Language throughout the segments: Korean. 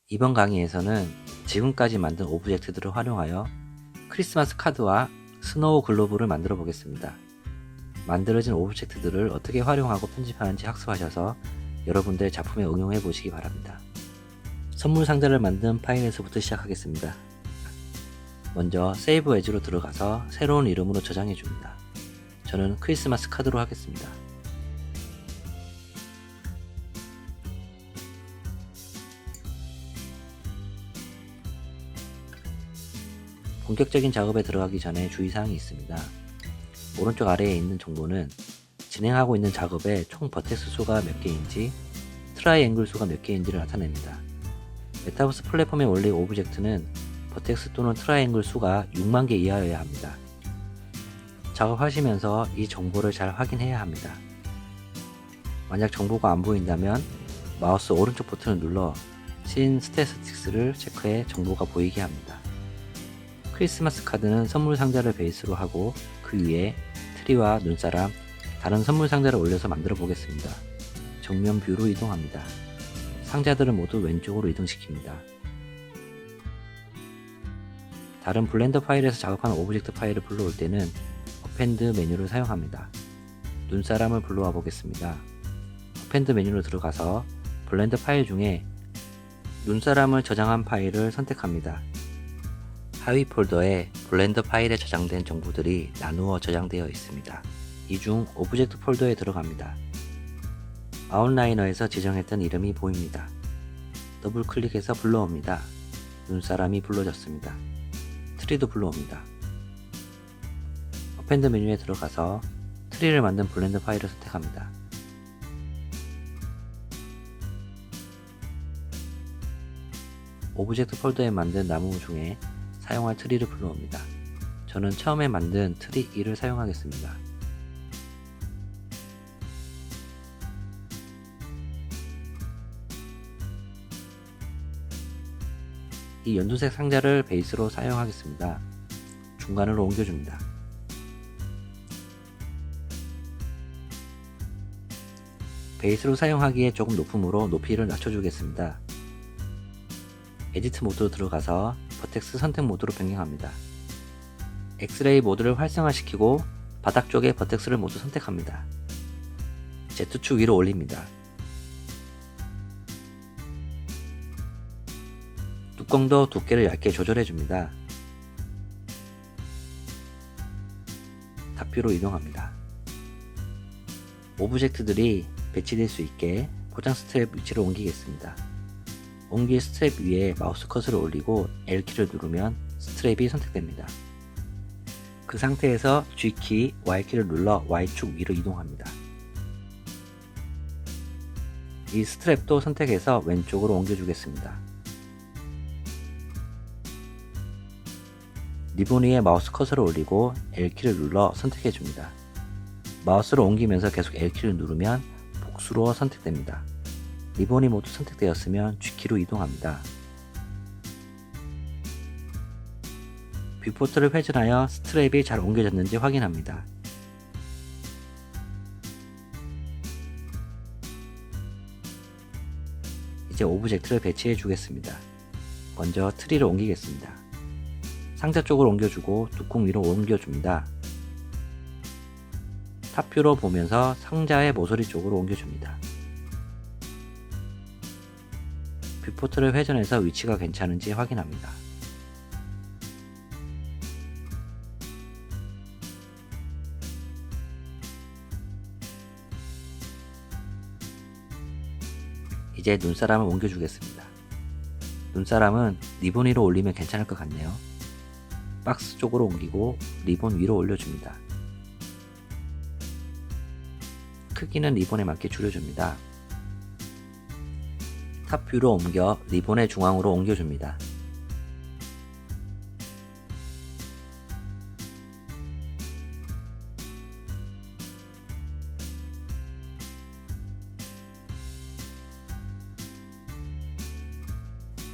이번 강의에서는 지금까지 만든 오브젝트들을 활용하여 크리스마스 카드와 스노우 글로브를 만들어 보겠습니다. 만들어진 오브젝트들을 어떻게 활용하고 편집하는지 학습하셔서 여러분들 작품에 응용해 보시기 바랍니다. 선물 상자를 만든 파일에서부터 시작하겠습니다. 먼저 세이브 에즈로 들어가서 새로운 이름으로 저장해 줍니다. 저는 크리스마스 카드로 하겠습니다. 본격적인 작업에 들어가기 전에 주의사항이 있습니다. 오른쪽 아래에 있는 정보는 진행하고 있는 작업의 총 버텍스 수가 몇 개인지, 트라이앵글 수가 몇 개인지를 나타냅니다. 메타버스 플랫폼에 올릴 오브젝트는 버텍스 또는 트라이앵글 수가 6만 개 이하여야 합니다. 작업하시면서 이 정보를 잘 확인해야 합니다. 만약 정보가 안 보인다면 마우스 오른쪽 버튼을 눌러 신 스태티스틱스를 체크해 정보가 보이게 합니다. 크리스마스 카드는 선물 상자를 베이스로 하고 그 위에 트리와 눈사람, 다른 선물 상자를 올려서 만들어 보겠습니다. 정면 뷰로 이동합니다. 상자들을 모두 왼쪽으로 이동시킵니다. 다른 블렌더 파일에서 작업한 오브젝트 파일을 불러올 때는 어펜드 메뉴를 사용합니다. 눈사람을 불러와 보겠습니다. 어펜드 메뉴로 들어가서 블렌더 파일 중에 눈사람을 저장한 파일을 선택합니다. 하위 폴더에 블렌더 파일에 저장된 정보들이 나누어 저장되어 있습니다. 이 중 오브젝트 폴더에 들어갑니다. 아웃라이너에서 지정했던 이름이 보입니다. 더블 클릭해서 불러옵니다. 눈사람이 불러졌습니다. 트리도 불러옵니다. 어펜드 메뉴에 들어가서 트리를 만든 블렌더 파일을 선택합니다. 오브젝트 폴더에 만든 나무 중에 사용할 트리를 불러옵니다. 저는 처음에 만든 트리 2를 사용하겠습니다. 이 연두색 상자를 베이스로 사용하겠습니다. 중간으로 옮겨줍니다. 베이스로 사용하기에 조금 높음으로 높이를 낮춰주겠습니다. 에디트 모드로 들어가서 버텍스 선택 모드로 변경합니다. 엑스레이 모드를 활성화시키고 바닥 쪽에 버텍스를 모두 선택합니다. Z축 위로 올립니다. 뚜껑도 두께를 얇게 조절해줍니다. 탑뷰로 이동합니다. 오브젝트들이 배치될 수 있게 포장 스트랩 위치를 옮기겠습니다. 옮길 스트랩 위에 마우스 커서를 올리고 L키를 누르면 스트랩이 선택됩니다. 그 상태에서 G키, Y키를 눌러 Y축 위로 이동합니다. 이 스트랩도 선택해서 왼쪽으로 옮겨주겠습니다. 리본 위에 마우스 커서를 올리고 L키를 눌러 선택해줍니다. 마우스를 옮기면서 계속 L키를 누르면 복수로 선택됩니다. 리본이 모두 선택되었으면 G키로 이동합니다. 뷰포트를 회전하여 스트랩이 잘 옮겨졌는지 확인합니다. 이제 오브젝트를 배치해 주겠습니다. 먼저 트리를 옮기겠습니다. 상자 쪽으로 옮겨주고 뚜껑 위로 옮겨줍니다. 탑뷰로 보면서 상자의 모서리 쪽으로 옮겨줍니다. 뷰포트를 회전해서 위치가 괜찮은지 확인합니다. 이제 눈사람을 옮겨주겠습니다. 눈사람은 리본 위로 올리면 괜찮을 것 같네요. 박스 쪽으로 옮기고 리본 위로 올려줍니다. 크기는 리본에 맞게 줄여줍니다. 탑뷰로 옮겨 리본의 중앙으로 옮겨줍니다.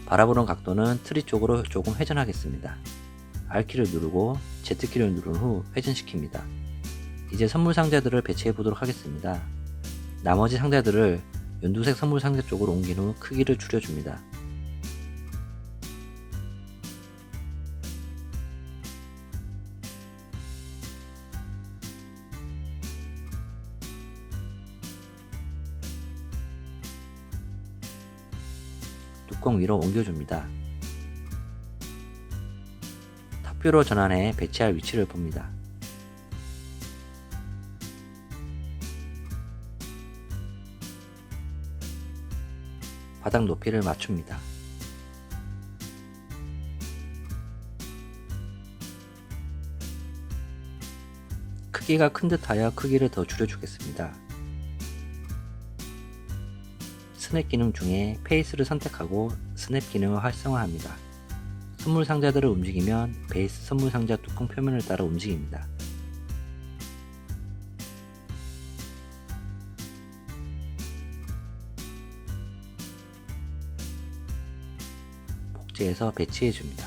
바라보는 각도는 트리 쪽으로 조금 회전하겠습니다. R키를 누르고 Z키를 누른 후 회전시킵니다. 이제 선물 상자들을 배치해 보도록 하겠습니다. 나머지 상자들을 연두색 선물 상자 쪽으로 옮긴 후 크기를 줄여줍니다. 뚜껑 위로 옮겨줍니다. 탑뷰로 전환해 배치할 위치를 봅니다. 바닥 높이를 맞춥니다. 크기가 큰 듯하여 크기를 더 줄여주겠습니다. 스냅 기능 중에 페이스를 선택하고 스냅 기능을 활성화합니다. 선물 상자들을 움직이면 베이스 선물 상자 뚜껑 표면을 따라 움직입니다. 복제해서 배치해줍니다.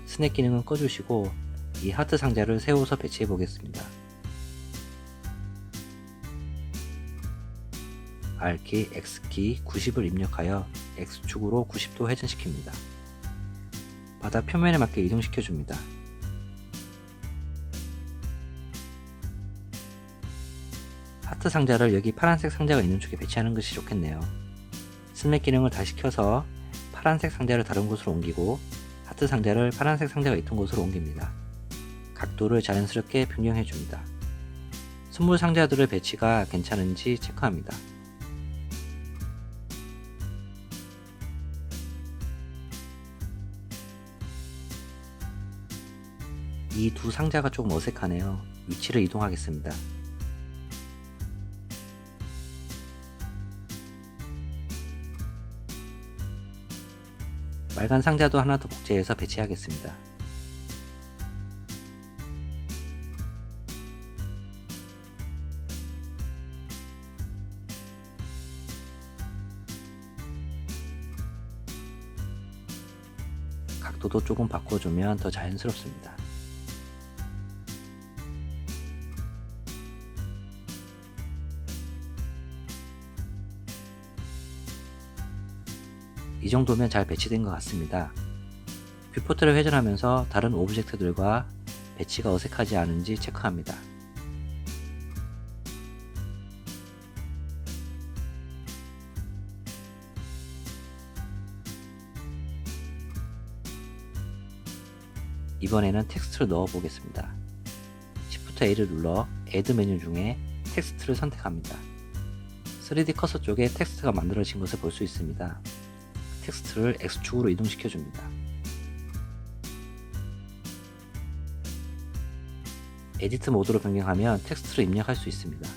스냅 기능은 꺼주시고 이 하트 상자를 세워서 배치해 보겠습니다. R키, X키 90을 입력하여 X축으로 90도 회전시킵니다. 바닥 표면에 맞게 이동시켜 줍니다. 하트 상자를 여기 파란색 상자가 있는 쪽에 배치하는 것이 좋겠네요. 스냅 기능을 다시 켜서 파란색 상자를 다른 곳으로 옮기고 하트 상자를 파란색 상자가 있던 곳으로 옮깁니다. 각도를 자연스럽게 변경해 줍니다. 선물 상자들의 배치가 괜찮은지 체크합니다. 이 두 상자가 조금 어색하네요. 위치를 이동하겠습니다. 빨간 상자도 하나 더 복제해서 배치하겠습니다. 각도도 조금 바꿔주면 더 자연스럽습니다. 이 정도면 잘 배치된 것 같습니다. 뷰포트를 회전하면서 다른 오브젝트들과 배치가 어색하지 않은지 체크합니다. 이번에는 텍스트를 넣어 보겠습니다. Shift A를 눌러 Add 메뉴 중에 텍스트를 선택합니다. 3D 커서 쪽에 텍스트가 만들어진 것을 볼 수 있습니다. 텍스트를 X축으로 이동시켜 줍니다. 에디트 모드로 변경하면 텍스트를 입력할 수 있습니다.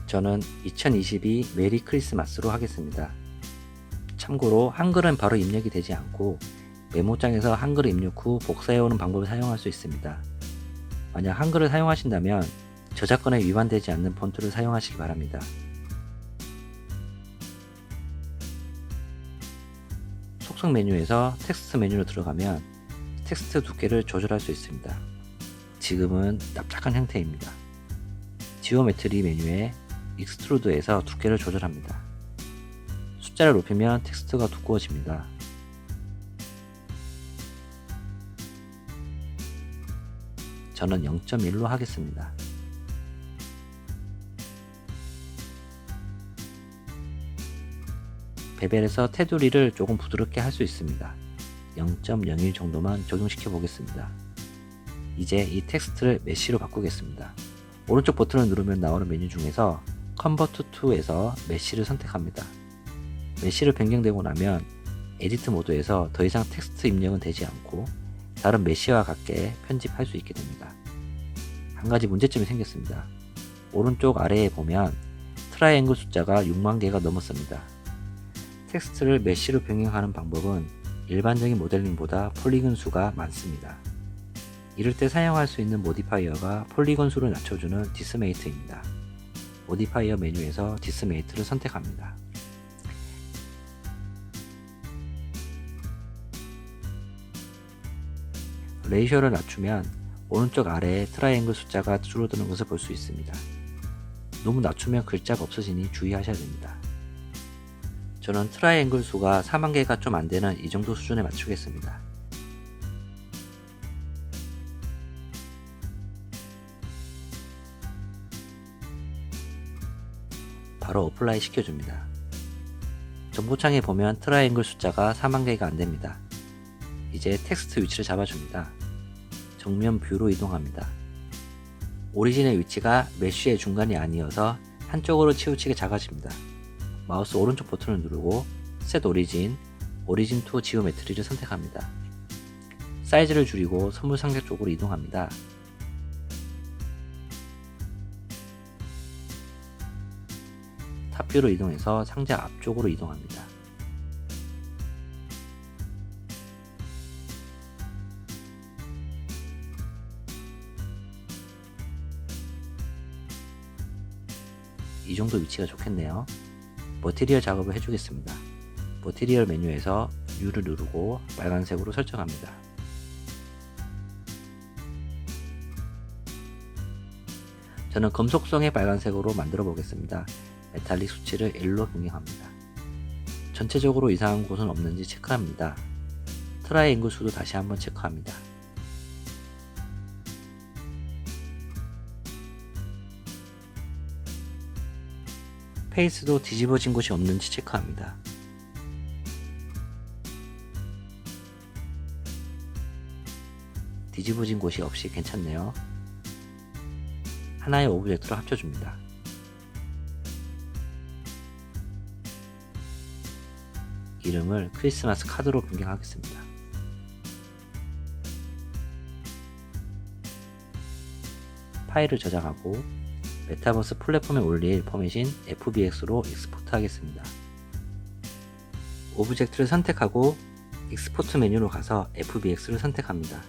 저는 2022 메리 크리스마스로 하겠습니다. 참고로 한글은 바로 입력이 되지 않고 메모장에서 한글을 입력 후 복사해오는 방법을 사용할 수 있습니다. 만약 한글을 사용하신다면 저작권에 위반되지 않는 폰트를 사용하시기 바랍니다. 속성 메뉴에서 텍스트 메뉴로 들어가면 텍스트 두께를 조절할 수 있습니다. 지금은 납작한 형태입니다. 지오메트리 메뉴에 익스트루드에서 두께를 조절합니다. 숫자를 높이면 텍스트가 두꺼워집니다. 저는 0.1로 하겠습니다. 베벨에서 테두리를 조금 부드럽게 할 수 있습니다. 0.01 정도만 적용시켜 보겠습니다. 이제 이 텍스트를 메쉬로 바꾸겠습니다. 오른쪽 버튼을 누르면 나오는 메뉴 중에서 Convert to에서 메쉬를 선택합니다. 메쉬를 변경되고 나면 에디트 모드에서 더 이상 텍스트 입력은 되지 않고 다른 메쉬와 같게 편집할 수 있게 됩니다. 한 가지 문제점이 생겼습니다. 오른쪽 아래에 보면 트라이앵글 숫자가 6만 개가 넘었습니다. 텍스트를 메쉬로 변경하는 방법은 일반적인 모델링보다 폴리건 수가 많습니다. 이럴 때 사용할 수 있는 모디파이어가 폴리건 수를 낮춰주는 디스메이트입니다. 모디파이어 메뉴에서 디스메이트를 선택합니다. 레이셔를 낮추면 오른쪽 아래에 트라이앵글 숫자가 줄어드는 것을 볼 수 있습니다. 너무 낮추면 글자가 없어지니 주의하셔야 됩니다. 저는 트라이앵글 수가 4만 개가 좀 안되는 이 정도 수준에 맞추겠습니다. 바로 어플라이 시켜줍니다. 정보창에 보면 트라이앵글 숫자가 40,000개가 안됩니다. 이제 텍스트 위치를 잡아줍니다. 정면 뷰로 이동합니다. 오리진의 위치가 메쉬의 중간이 아니어서 한쪽으로 치우치게 작아집니다. 마우스 오른쪽 버튼을 누르고 Set Origin, Origin to Geometry를 선택합니다. 사이즈를 줄이고 선물 상자 쪽으로 이동합니다. 탑뷰로 이동해서 상자 앞쪽으로 이동합니다. 이 정도 위치가 좋겠네요. 머티리얼 작업을 해주겠습니다. 머티리얼 메뉴에서 U를 누르고 빨간색으로 설정합니다. 저는 금속성의 빨간색으로 만들어 보겠습니다. 메탈릭 수치를 1로 변경합니다. 전체적으로 이상한 곳은 없는지 체크합니다. 트라이앵글 수도 다시 한번 체크합니다. 페이스도 뒤집어진 곳이 없는지 체크합니다. 뒤집어진 곳이 없이 괜찮네요. 하나의 오브젝트로 합쳐줍니다. 이름을 크리스마스 카드로 변경하겠습니다. 파일을 저장하고 메타버스 플랫폼에 올릴 포맷인 FBX로 익스포트 하겠습니다. 오브젝트를 선택하고 익스포트 메뉴로 가서 FBX를 선택합니다.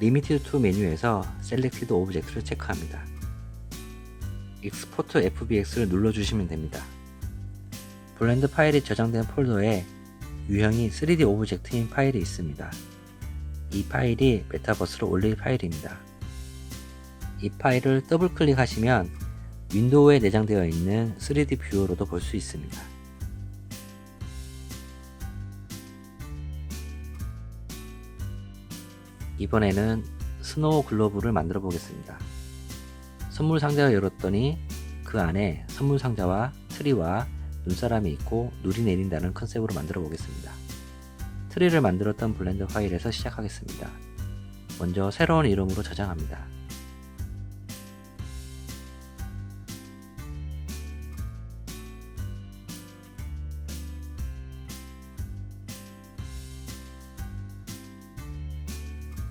Limited to 메뉴에서 Selected Object를 체크합니다. 익스포트 FBX를 눌러주시면 됩니다. 블렌드 파일이 저장된 폴더에 유형이 3D 오브젝트인 파일이 있습니다. 이 파일이 메타버스로 올릴 파일입니다. 이 파일을 더블 클릭하시면 윈도우에 내장되어 있는 3D 뷰어로도 볼 수 있습니다. 이번에는 스노우 글로브를 만들어 보겠습니다. 선물 상자를 열었더니 그 안에 선물 상자와 트리와 눈사람이 있고 눈이 내린다는 컨셉으로 만들어 보겠습니다. 트리를 만들었던 블렌더 파일에서 시작하겠습니다. 먼저 새로운 이름으로 저장합니다.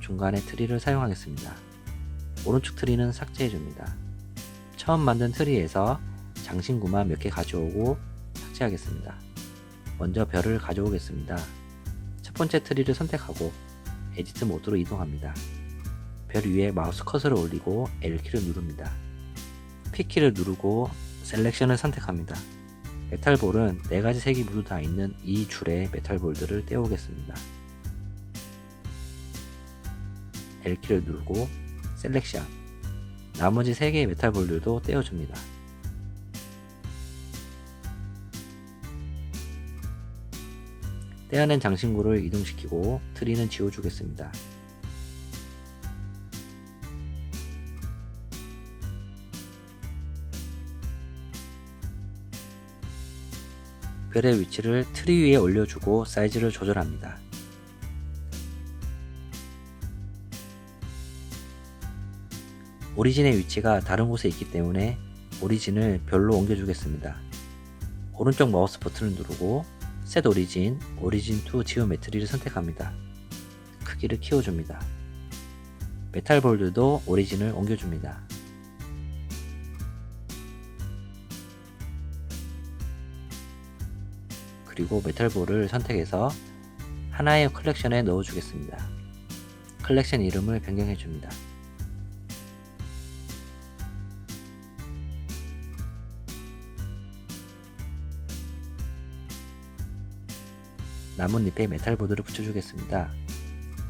중간에 트리를 사용하겠습니다. 오른쪽 트리는 삭제해줍니다. 처음 만든 트리에서 장신구만 몇 개 가져오고 삭제하겠습니다. 먼저 별을 가져오겠습니다. 첫 번째 트리를 선택하고 에디트 모드로 이동합니다. 별 위에 마우스 커서를 올리고 L키를 누릅니다. P키를 누르고 셀렉션을 선택합니다. 메탈볼은 4가지 색이 모두 다 있는 이 줄에 메탈볼들을 떼오겠습니다. L키를 누르고 셀렉션, 나머지 3개의 메탈볼들도 떼어줍니다. 떼어낸 장신구를 이동시키고 트리는 지워주겠습니다. 별의 위치를 트리 위에 올려주고 사이즈를 조절합니다. 오리진의 위치가 다른 곳에 있기 때문에 오리진을 별로 옮겨주겠습니다. 오른쪽 마우스 버튼을 누르고 Set Origin, Origin to Geometry를 선택합니다. 크기를 키워줍니다. 메탈볼들도 오리진을 옮겨줍니다. 그리고 메탈볼을 선택해서 하나의 컬렉션에 넣어주겠습니다. 컬렉션 이름을 변경해줍니다. 나뭇잎에 메탈보드를 붙여주겠습니다.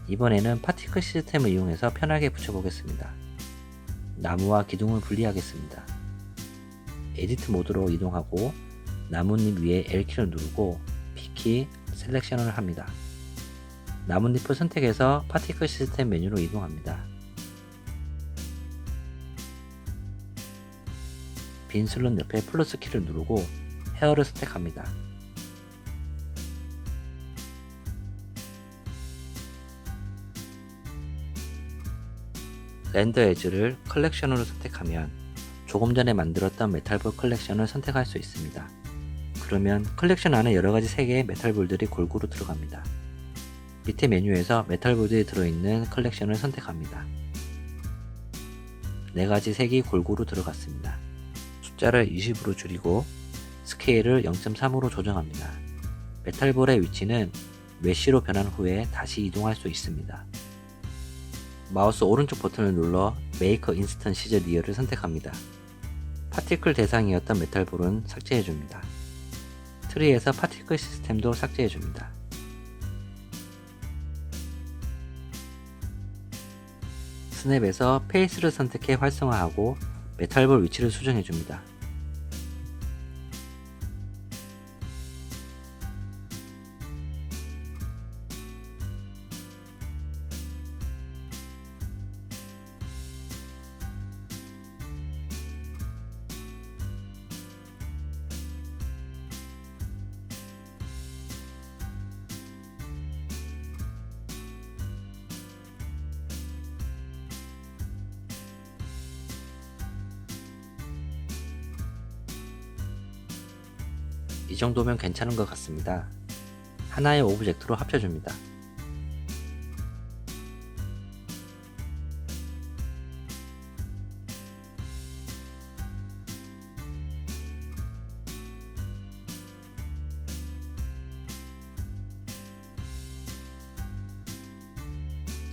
이번에는 파티클 시스템을 이용해서 편하게 붙여보겠습니다. 나무와 기둥을 분리하겠습니다. 에디트 모드로 이동하고 나뭇잎 위에 L키를 누르고 P키 셀렉션을 합니다. 나뭇잎을 선택해서 파티클 시스템 메뉴로 이동합니다. 빈 슬롯 옆에 플러스 키를 누르고 헤어를 선택합니다. 렌더 엣지를 컬렉션으로 선택하면 조금 전에 만들었던 메탈볼 컬렉션을 선택할 수 있습니다. 그러면 컬렉션 안에 여러가지 3개의 메탈볼들이 골고루 들어갑니다. 밑에 메뉴에서 메탈볼들이 들어있는 컬렉션을 선택합니다. 4가지 색이 골고루 들어갔습니다. 숫자를 20으로 줄이고 스케일을 0.3으로 조정합니다. 메탈볼의 위치는 메쉬로 변한 후에 다시 이동할 수 있습니다. 마우스 오른쪽 버튼을 눌러 메이커 인스턴트 시저 리어를 선택합니다. 파티클 대상이었던 메탈볼은 삭제해줍니다. 트리에서 파티클 시스템도 삭제해줍니다. 스냅에서 페이스를 선택해 활성화하고 메탈볼 위치를 수정해줍니다. 이 정도면 괜찮은 것 같습니다. 하나의 오브젝트로 합쳐줍니다.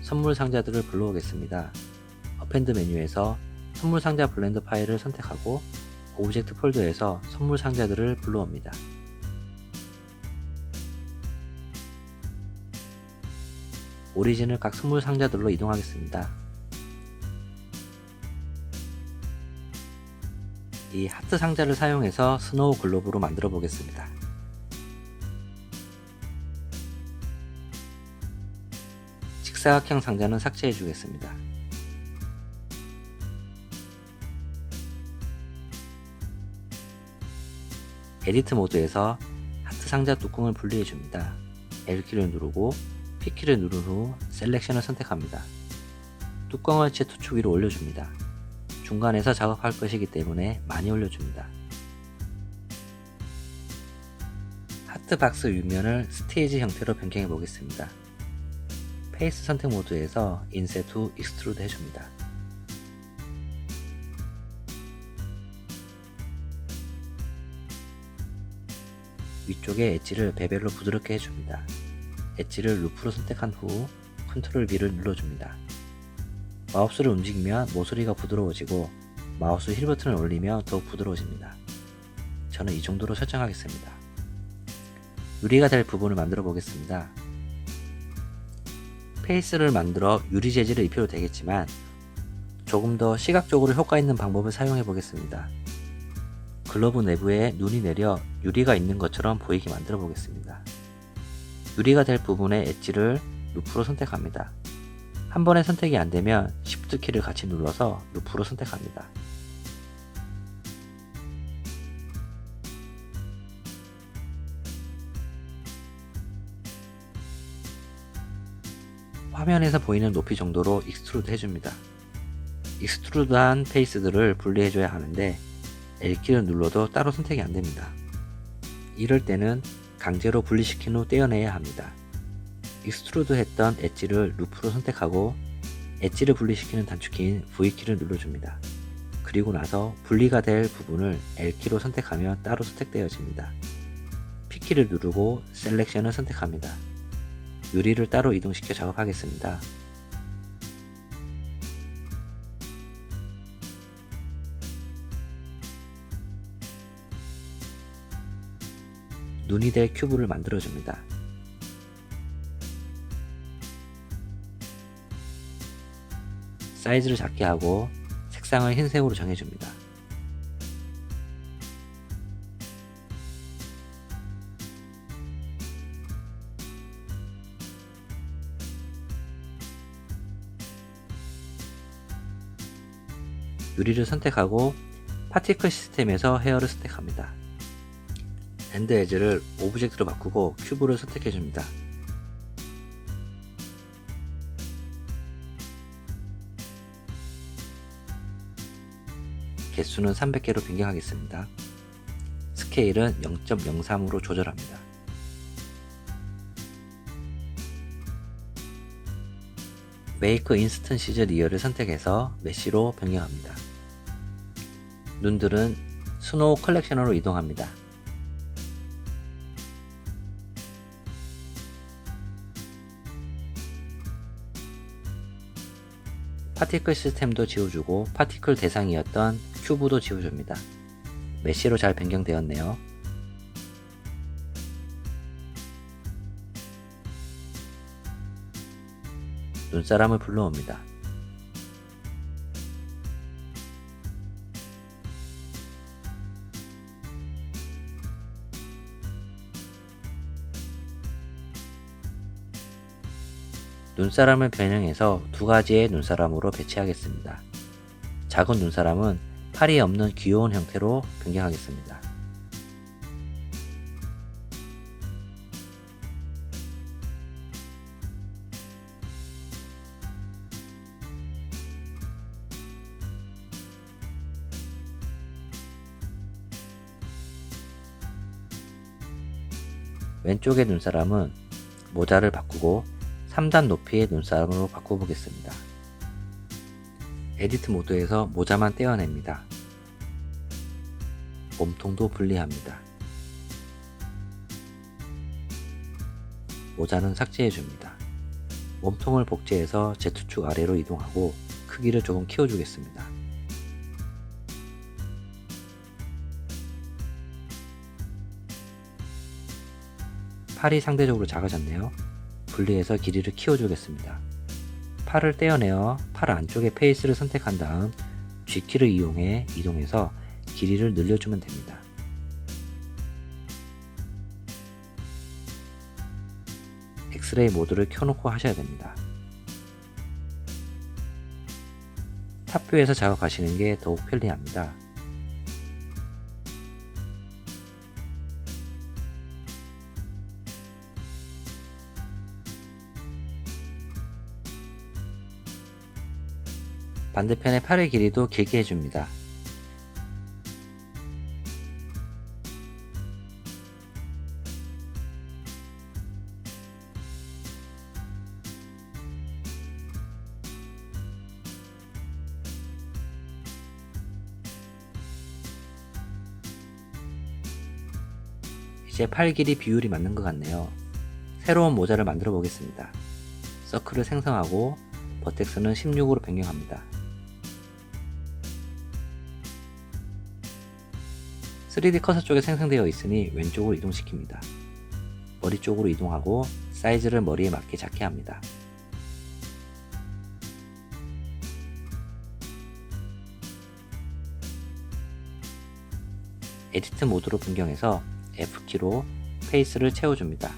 선물 상자들을 불러오겠습니다. 어펜드 메뉴에서 선물 상자 블렌더 파일을 선택하고 오브젝트 폴더에서 선물 상자들을 불러옵니다. 오리진을 각 선물 상자들로 이동하겠습니다. 이 하트 상자를 사용해서 스노우 글로브로 만들어 보겠습니다. 직사각형 상자는 삭제해 주겠습니다. 에디트 모드에서 하트 상자 뚜껑을 분리해 줍니다. L키를 누르고 P키를 누른 후 셀렉션을 선택합니다. 뚜껑을 Z축 위로 올려줍니다. 중간에서 작업할 것이기 때문에 많이 올려줍니다. 하트 박스 윗면을 스테이지 형태로 변경해 보겠습니다. 페이스 선택 모드에서 인셋 후 익스트루드 해줍니다. 위쪽에 엣지를 베벨로 부드럽게 해줍니다. 엣지를 루프로 선택한 후 컨트롤 B를 눌러줍니다. 마우스를 움직이면 모서리가 부드러워지고 마우스 힐 버튼을 올리면 더욱 부드러워집니다. 저는 이 정도로 설정하겠습니다. 유리가 될 부분을 만들어 보겠습니다. 페이스를 만들어 유리 재질을 입혀도 되겠지만 조금 더 시각적으로 효과 있는 방법을 사용해 보겠습니다. 글러브 내부에 눈이 내려 유리가 있는 것처럼 보이게 만들어 보겠습니다. 유리가 될 부분의 엣지를 루프로 선택합니다. 한 번에 선택이 안되면 Shift 키를 같이 눌러서 루프로 선택합니다. 화면에서 보이는 높이 정도로 익스트루드 해줍니다. 익스트루드한 페이스들을 분리해줘야 하는데 L키를 눌러도 따로 선택이 안됩니다. 이럴 때는 강제로 분리시킨 후 떼어내야 합니다. 익스트루드 했던 엣지를 루프로 선택하고 엣지를 분리시키는 단축키인 V키를 눌러줍니다. 그리고 나서 분리가 될 부분을 L키로 선택하면 따로 선택되어집니다. P키를 누르고 셀렉션을 선택합니다. 유리를 따로 이동시켜 작업하겠습니다. 눈이 될 큐브를 만들어줍니다. 사이즈를 작게 하고 색상을 흰색으로 정해줍니다. 유리를 선택하고 파티클 시스템에서 헤어를 선택합니다. 엔드 에즈를 오브젝트로 바꾸고 큐브를 선택해줍니다. 개수는 300개로 변경하겠습니다. 스케일은 0.03으로 조절합니다. 메이크 인스턴시즈 리어를 선택해서 메쉬로 변경합니다. 눈들은 스노우 컬렉셔너로 이동합니다. 파티클 시스템도 지워주고 파티클 대상이었던 큐브도 지워줍니다. 메쉬로 잘 변경되었네요. 눈사람을 불러옵니다. 눈사람을 변형해서 두 가지의 눈사람으로 배치하겠습니다. 작은 눈사람은 팔이 없는 귀여운 형태로 변경하겠습니다. 왼쪽의 눈사람은 모자를 바꾸고 3단 높이의 눈사람으로 바꿔보겠습니다. 에디트 모드에서 모자만 떼어냅니다. 몸통도 분리합니다. 모자는 삭제해줍니다. 몸통을 복제해서 Z축 아래로 이동하고 크기를 조금 키워주겠습니다. 팔이 상대적으로 작아졌네요. 분리해서 길이를 키워주겠습니다. 팔을 떼어내어 팔 안쪽의 페이스를 선택한 다음 G키를 이용해 이동해서 길이를 늘려주면 됩니다. 엑스레이 모드를 켜놓고 하셔야 됩니다. 탑뷰에서 작업하시는 게 더욱 편리합니다. 반대편의 팔의 길이도 길게 해줍니다. 이제 팔 길이 비율이 맞는 것 같네요. 새로운 모자를 만들어 보겠습니다. 서클을 생성하고 버텍스는 16으로 변경합니다. 3D 커서 쪽에 생성되어 있으니 왼쪽으로 이동시킵니다. 머리 쪽으로 이동하고 사이즈를 머리에 맞게 작게 합니다. 에디트 모드로 변경해서 F키로 페이스를 채워줍니다.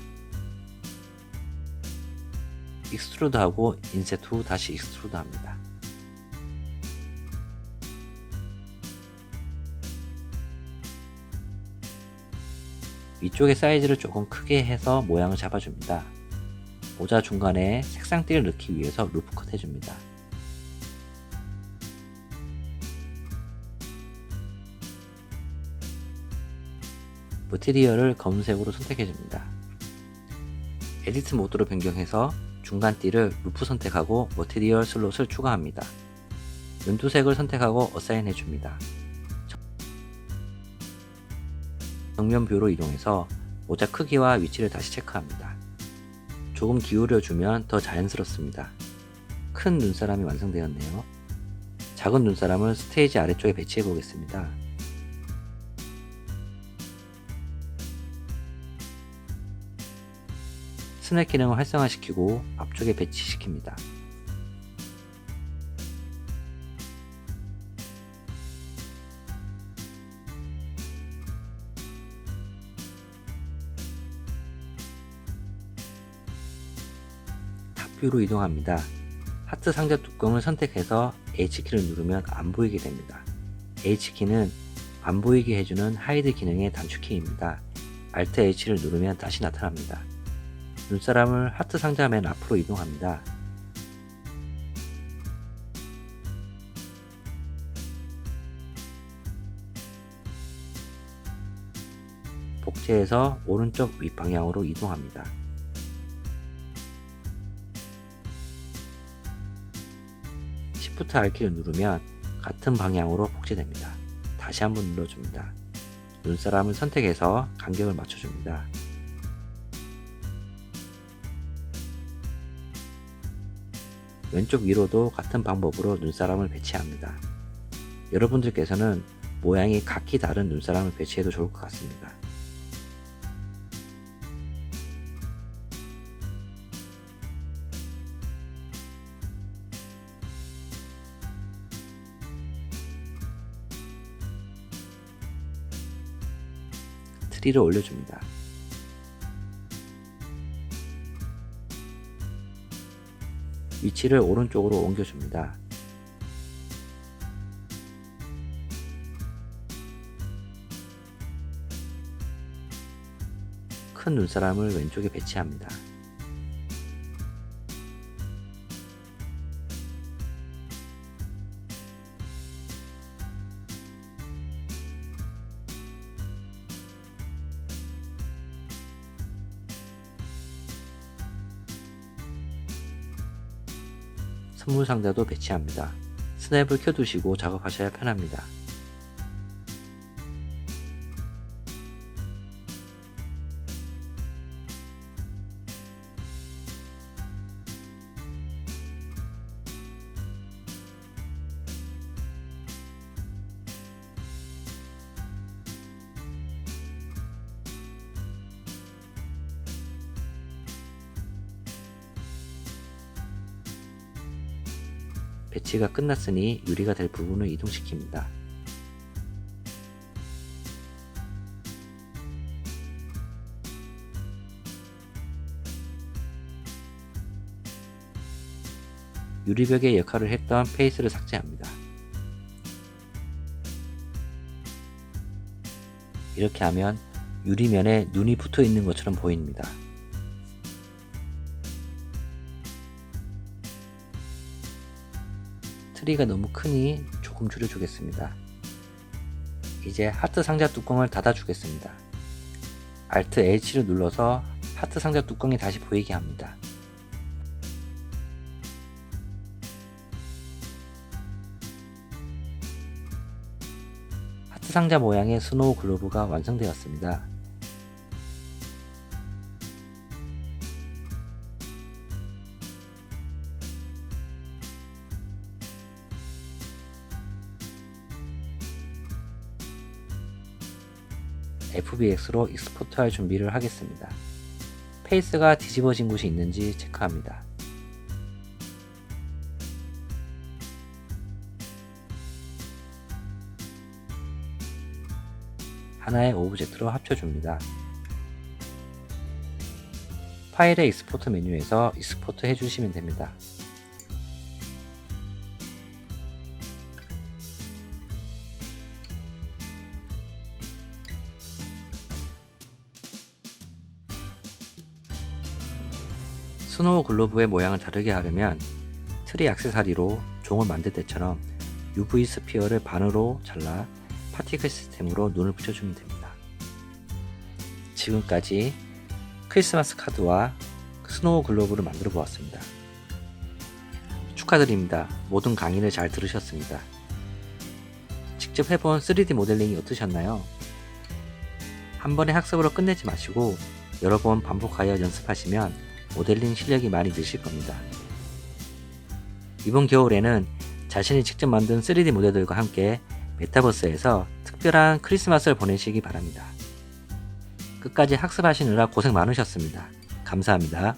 익스트루드 하고 인셋 후 다시 익스트루드 합니다. 위쪽의 사이즈를 조금 크게 해서 모양을 잡아줍니다. 모자 중간에 색상띠를 넣기 위해서 루프컷 해줍니다. 머티리얼을 검은색으로 선택해줍니다. 에디트 모드로 변경해서 중간띠를 루프 선택하고 머티리얼 슬롯을 추가합니다. 연두색을 선택하고 어사인 해줍니다. 정면 뷰로 이동해서 모자 크기와 위치를 다시 체크합니다. 조금 기울여주면 더 자연스럽습니다. 큰 눈사람이 완성되었네요. 작은 눈사람을 스테이지 아래쪽에 배치해 보겠습니다. 스냅 기능을 활성화시키고 앞쪽에 배치시킵니다. 탑뷰로 이동합니다. 하트 상자 뚜껑을 선택해서 H키를 누르면 안 보이게 됩니다. H키는 안 보이게 해주는 하이드 기능의 단축키입니다. Alt H를 누르면 다시 나타납니다. 눈사람을 하트 상자 맨 앞으로 이동합니다. 복제해서 오른쪽 윗방향으로 이동합니다. Shift R키를 누르면 같은 방향으로 복제됩니다. 다시 한번 눌러줍니다. 눈사람을 선택해서 간격을 맞춰줍니다. 왼쪽 위로도 같은 방법으로 눈사람을 배치합니다. 여러분들께서는 모양이 각기 다른 눈사람을 배치해도 좋을 것 같습니다. 트리를 올려줍니다. 위치를 오른쪽으로 옮겨줍니다. 큰 눈사람을 왼쪽에 배치합니다. 선물 상자도 배치합니다. 스냅을 켜두시고 작업하셔야 편합니다. 배치가 끝났으니 유리가 될 부분을 이동시킵니다. 유리벽의 역할을 했던 페이스를 삭제합니다. 이렇게 하면 유리면에 눈이 붙어 있는 것처럼 보입니다. 트리가 너무 크니 조금 줄여주겠습니다. 이제 하트 상자 뚜껑을 닫아주겠습니다. Alt H를 눌러서 하트 상자 뚜껑이 다시 보이게 합니다. 하트 상자 모양의 스노우 글로브가 완성되었습니다. FBX로 익스포트할 준비를 하겠습니다. 페이스가 뒤집어진 곳이 있는지 체크합니다. 하나의 오브젝트로 합쳐줍니다. 파일의 익스포트 메뉴에서 익스포트 해주시면 됩니다. 스노우 글로브의 모양을 다르게 하려면 트리 액세서리로 종을 만들 때처럼 UV 스피어를 반으로 잘라 파티클 시스템으로 눈을 붙여주면 됩니다. 지금까지 크리스마스 카드와 스노우 글로브를 만들어 보았습니다. 축하드립니다. 모든 강의를 잘 들으셨습니다. 직접 해본 3D 모델링이 어떠셨나요? 한 번에 학습으로 끝내지 마시고 여러 번 반복하여 연습하시면 모델링 실력이 많이 느실 겁니다. 이번 겨울에는 자신이 직접 만든 3D 모델들과 함께 메타버스에서 특별한 크리스마스를 보내시기 바랍니다. 끝까지 학습하시느라 고생 많으셨습니다. 감사합니다.